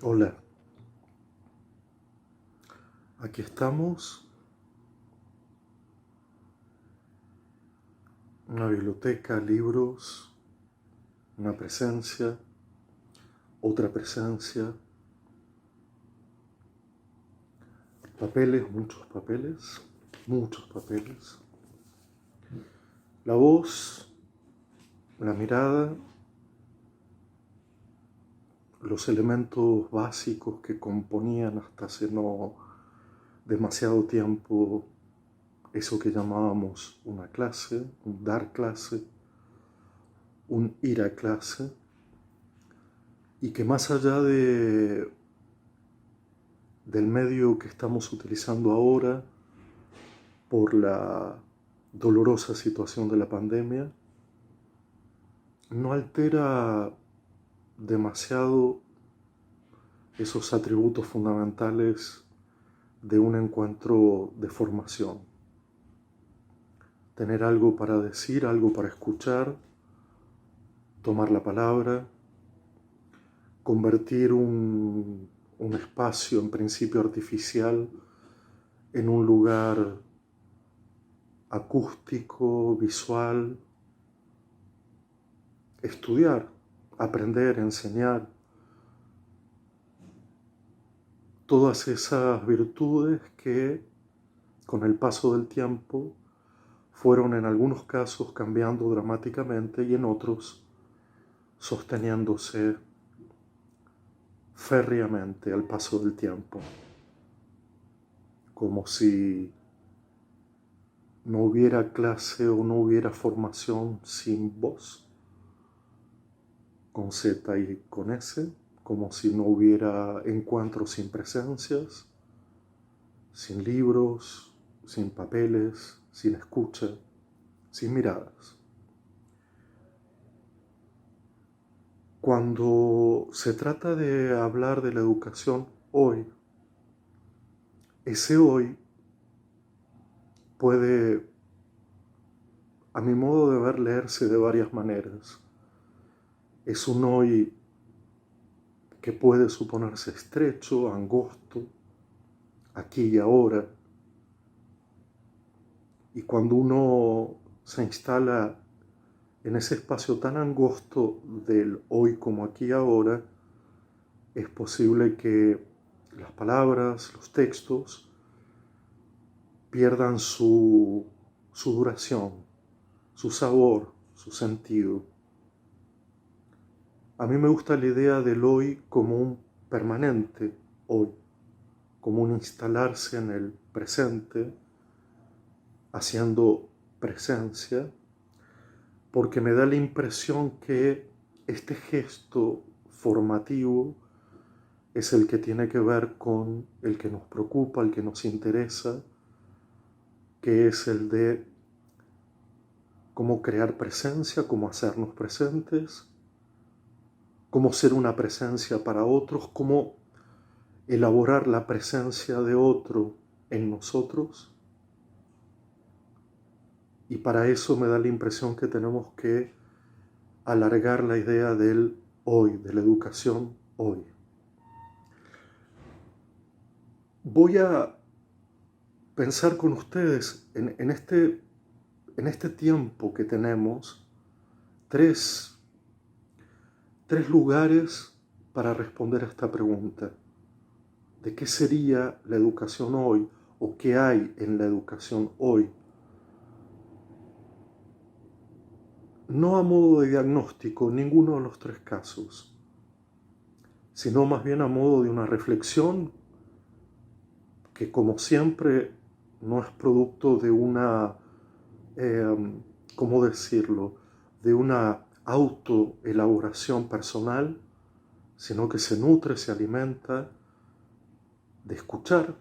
Hola, aquí estamos, una biblioteca, libros, una presencia, otra presencia, papeles, muchos papeles, la voz, la mirada, los elementos básicos que componían hasta hace no demasiado tiempo eso que llamábamos una clase, un dar clase, un ir a clase, y que más allá del medio que estamos utilizando ahora por la dolorosa situación de la pandemia, no altera demasiado esos atributos fundamentales de un encuentro de formación. Tener algo para decir, algo para escuchar, tomar la palabra, convertir un espacio en principio artificial en un lugar acústico, visual, estudiar, aprender, enseñar. Todas esas virtudes que con el paso del tiempo fueron en algunos casos cambiando dramáticamente y en otros sosteniéndose férreamente al paso del tiempo, como si no hubiera clase o no hubiera formación sin voz, con Z y con S, como si no hubiera encuentros sin presencias, sin libros, sin papeles, sin escucha, sin miradas. Cuando se trata de hablar de la educación hoy, ese hoy puede, a mi modo de ver, leerse de varias maneras. Es un hoy que puede suponerse estrecho, angosto, aquí y ahora. Y cuando uno se instala en ese espacio tan angosto del hoy como aquí y ahora, es posible que las palabras, los textos, pierdan su duración, su sabor, su sentido. A mí me gusta la idea del hoy como un permanente hoy, como un instalarse en el presente, haciendo presencia, porque me da la impresión que este gesto formativo es el que tiene que ver con el que nos preocupa, el que nos interesa, que es el de cómo crear presencia, cómo hacernos presentes, cómo ser una presencia para otros, cómo elaborar la presencia de otro en nosotros. Y para eso me da la impresión que tenemos que alargar la idea del hoy, de la educación hoy. Voy a pensar con ustedes en este tiempo que tenemos tres lugares para responder a esta pregunta. ¿De qué sería la educación hoy o qué hay en la educación hoy? No a modo de diagnóstico, ninguno de los tres casos, sino más bien a modo de una reflexión que, como siempre, no es producto de una, ¿cómo decirlo?, de una autoelaboración personal, sino que se nutre, se alimenta de escuchar,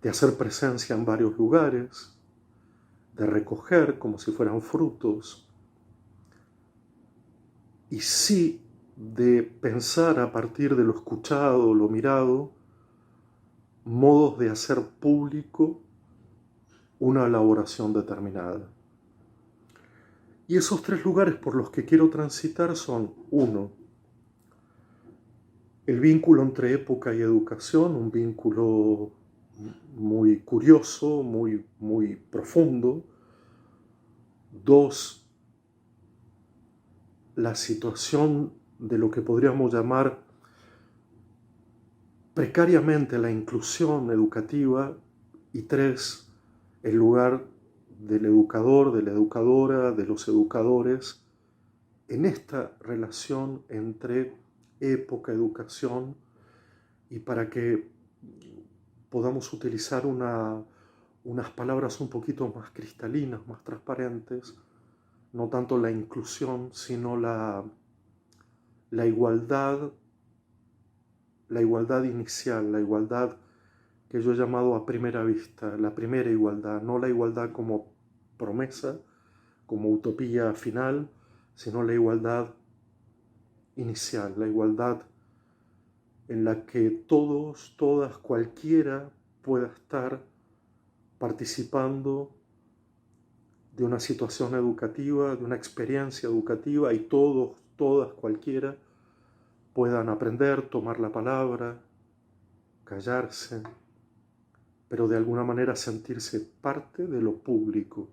de hacer presencia en varios lugares, de recoger como si fueran frutos, y sí de pensar a partir de lo escuchado, lo mirado, modos de hacer público una elaboración determinada. Y esos tres lugares por los que quiero transitar son: uno, El vínculo entre época y educación, un vínculo muy curioso, muy profundo. Dos, la situación de lo que podríamos llamar precariamente la inclusión educativa. Y tres, el lugar del educador, de la educadora, de los educadores en esta relación entre época, educación, y para que podamos utilizar unas palabras un poquito más cristalinas, más transparentes, no tanto la inclusión, sino la igualdad, la igualdad inicial, la igualdad que yo he llamado a primera vista, la primera igualdad, no la igualdad como promesa, como utopía final, sino la igualdad inicial, la igualdad en la que todos, todas, cualquiera pueda estar participando de una situación educativa, de una experiencia educativa, y todos, todas, cualquiera puedan aprender, tomar la palabra, callarse, pero de alguna manera sentirse parte de lo público.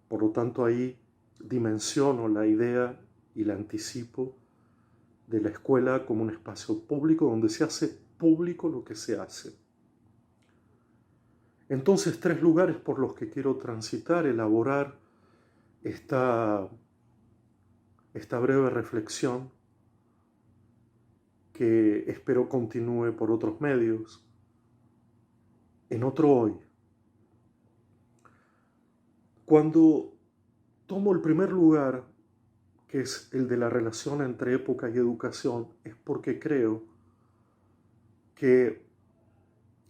Por lo tanto, ahí dimensiono la idea y la anticipo de la escuela como un espacio público donde se hace público lo que se hace. Entonces, tres lugares por los que quiero transitar, elaborar esta breve reflexión, que espero continúe por otros medios, en otro hoy. Cuando tomo el primer lugar, que es el de la relación entre época y educación, es porque creo que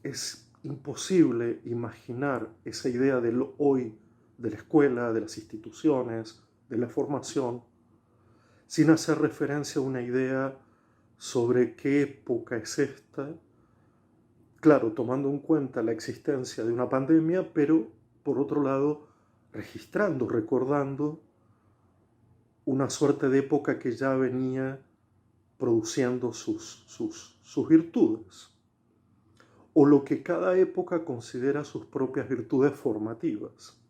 es imposible imaginar esa idea del hoy, de la escuela, de las instituciones, de la formación, sin hacer referencia a una idea sobre qué época es esta, claro, tomando en cuenta la existencia de una pandemia, pero por otro lado, registrando, recordando una suerte de época que ya venía produciendo sus virtudes, o lo que cada época considera sus propias virtudes formativas,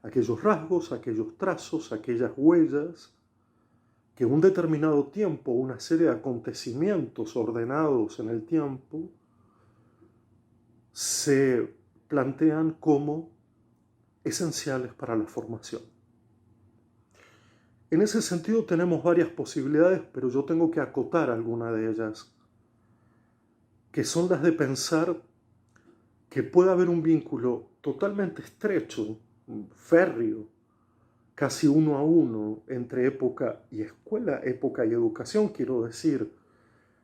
aquellos rasgos, aquellos trazos, aquellas huellas que un determinado tiempo, una serie de acontecimientos ordenados en el tiempo, se plantean como esenciales para la formación. En ese sentido tenemos varias posibilidades, pero yo tengo que acotar alguna de ellas, que son las de pensar que puede haber un vínculo totalmente estrecho, férreo, casi uno a uno, entre época y escuela, época y educación. Quiero decir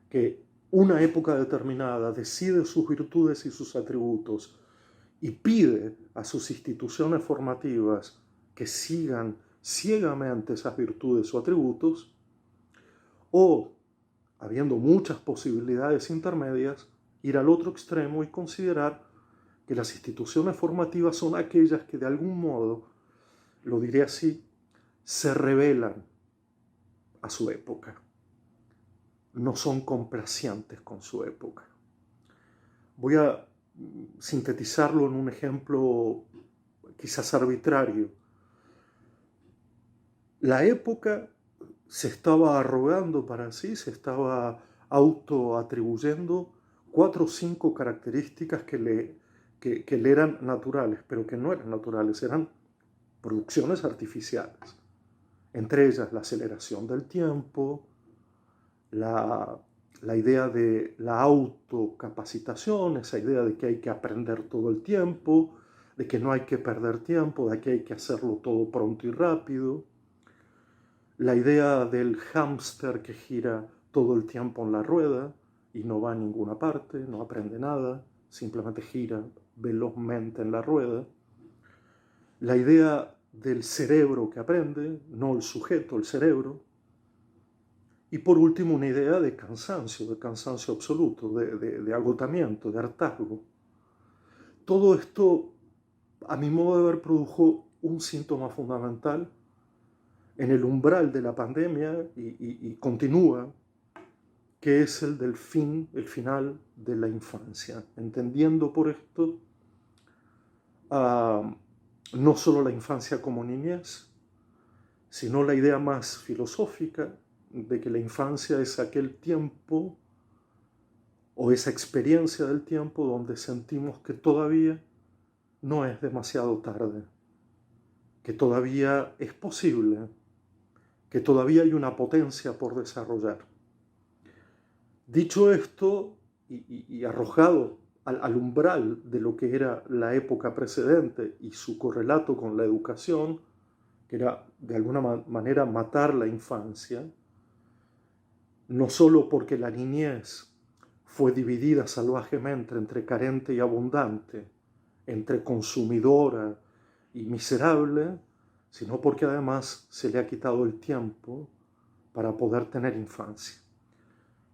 que una época determinada decide sus virtudes y sus atributos y pide a sus instituciones formativas que sigan ciegamente esas virtudes o atributos, o, habiendo muchas posibilidades intermedias, ir al otro extremo y considerar que las instituciones formativas son aquellas que de algún modo, lo diré así, se revelan a su época, no son complacientes con su época. Voy a sintetizarlo en un ejemplo quizás arbitrario. La época se estaba arrogando para sí, se estaba autoatribuyendo 4 o 5 características que le eran naturales, pero que no eran naturales, eran producciones artificiales. Entre ellas la aceleración del tiempo, la idea de la autocapacitación, esa idea de que hay que aprender todo el tiempo, de que no hay que perder tiempo, de que hay que hacerlo todo pronto y rápido, la idea del hámster que gira todo el tiempo en la rueda y no va a ninguna parte, no aprende nada, simplemente gira velozmente en la rueda, la idea del cerebro que aprende, no el sujeto, el cerebro, y por último una idea de cansancio absoluto, de agotamiento, de hartazgo. Todo esto, a mi modo de ver, produjo un síntoma fundamental en el umbral de la pandemia y continúa, que es el del fin, el final de la infancia, entendiendo por esto no solo la infancia como niñez, sino la idea más filosófica de que la infancia es aquel tiempo o esa experiencia del tiempo donde sentimos que todavía no es demasiado tarde, que todavía es posible, que todavía hay una potencia por desarrollar. Dicho esto y arrojado al umbral de lo que era la época precedente y su correlato con la educación, que era de alguna manera matar la infancia, no solo porque la niñez fue dividida salvajemente entre carente y abundante, entre consumidora y miserable, sino porque además se le ha quitado el tiempo para poder tener infancia.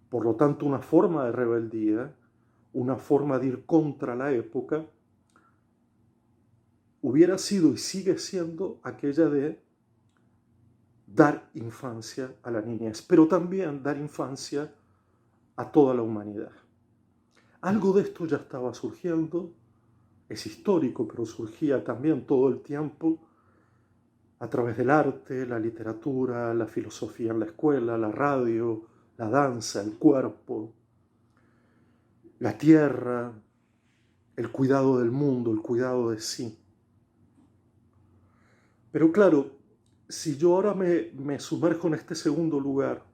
Por lo tanto, una forma de rebeldía, una forma de ir contra la época, hubiera sido y sigue siendo aquella de dar infancia a la niñez, pero también dar infancia a toda la humanidad. Algo de esto ya estaba surgiendo, es histórico, pero surgía también todo el tiempo a través del arte, la literatura, la filosofía en la escuela, la radio, la danza, el cuerpo, la tierra, el cuidado del mundo, el cuidado de sí. Pero claro, si yo ahora me sumerjo en este segundo lugar,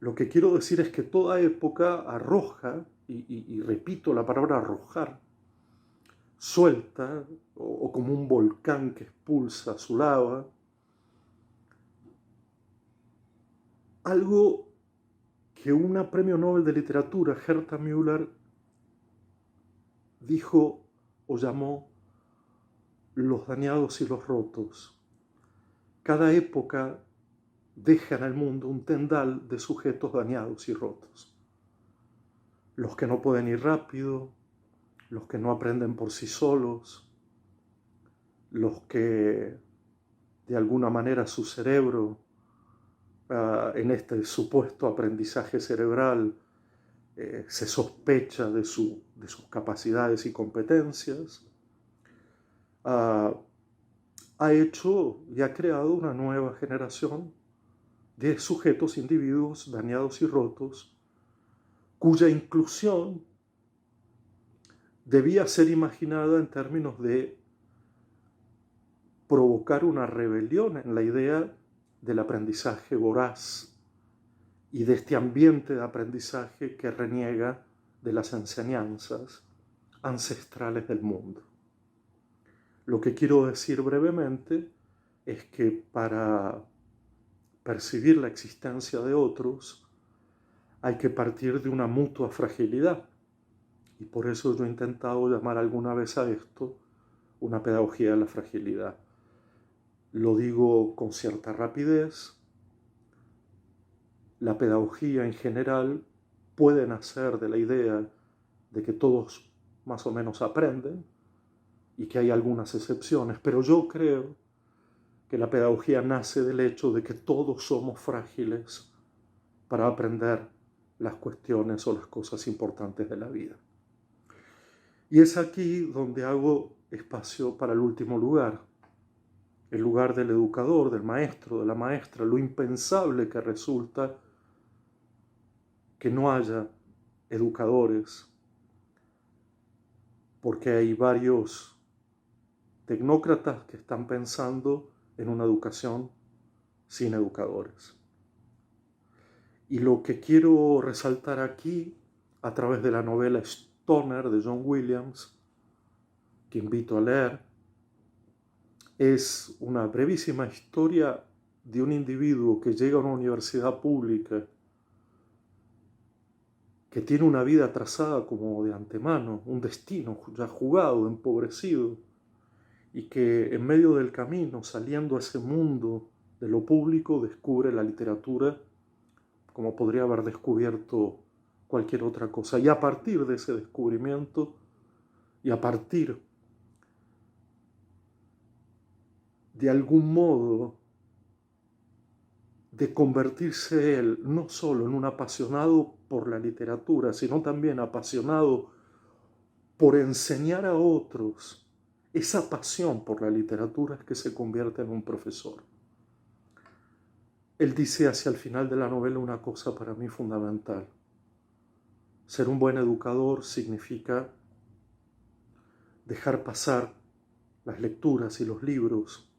lo que quiero decir es que toda época arroja, y repito la palabra arrojar, suelta, o como un volcán que expulsa su lava, algo que una premio Nobel de Literatura, Herta Müller, dijo o llamó los dañados y los rotos. Cada época deja en el mundo un tendal de sujetos dañados y rotos. Los que no pueden ir rápido, los que no aprenden por sí solos, los que de alguna manera su cerebro, en este supuesto aprendizaje cerebral, se sospecha de sus capacidades y competencias, ha hecho y ha creado una nueva generación de sujetos, individuos dañados y rotos, cuya inclusión debía ser imaginada en términos de provocar una rebelión en la idea del aprendizaje voraz y de este ambiente de aprendizaje que reniega de las enseñanzas ancestrales del mundo. Lo que quiero decir brevemente es que para percibir la existencia de otros hay que partir de una mutua fragilidad, y por eso yo he intentado llamar alguna vez a esto una pedagogía de la fragilidad. Lo digo con cierta rapidez. La pedagogía en general puede nacer de la idea de que todos más o menos aprenden y que hay algunas excepciones, pero yo creo que la pedagogía nace del hecho de que todos somos frágiles para aprender las cuestiones o las cosas importantes de la vida. Y es aquí donde hago espacio para el último lugar, el lugar del educador, del maestro, de la maestra, lo impensable que resulta que no haya educadores, porque hay varios tecnócratas que están pensando en una educación sin educadores. Y lo que quiero resaltar aquí, a través de la novela Stoner de John Williams, que invito a leer, es una brevísima historia de un individuo que llega a una universidad pública, que tiene una vida trazada como de antemano, un destino ya jugado, empobrecido, y que en medio del camino, saliendo a ese mundo de lo público, descubre la literatura como podría haber descubierto cualquier otra cosa. Y a partir de ese descubrimiento, y a partir de algún modo de convertirse él no solo en un apasionado por la literatura, sino también apasionado por enseñar a otros. Esa pasión por la literatura es que se convierte en un profesor. Él dice hacia el final de la novela una cosa para mí fundamental. Ser un buen educador significa dejar pasar las lecturas y los libros,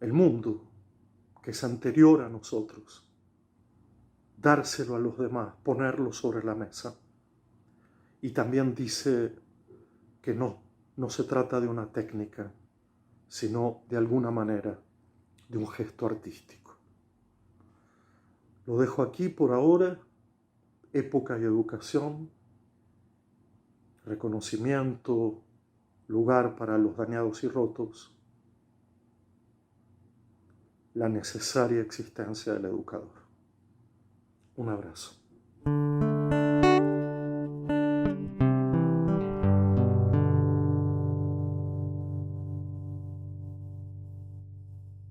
el mundo que es anterior a nosotros, dárselo a los demás, ponerlo sobre la mesa. Y también dice que no se trata de una técnica, sino de alguna manera de un gesto artístico. Lo dejo aquí por ahora. Época y educación, reconocimiento, lugar para los dañados y rotos, la necesaria existencia del educador. Un abrazo.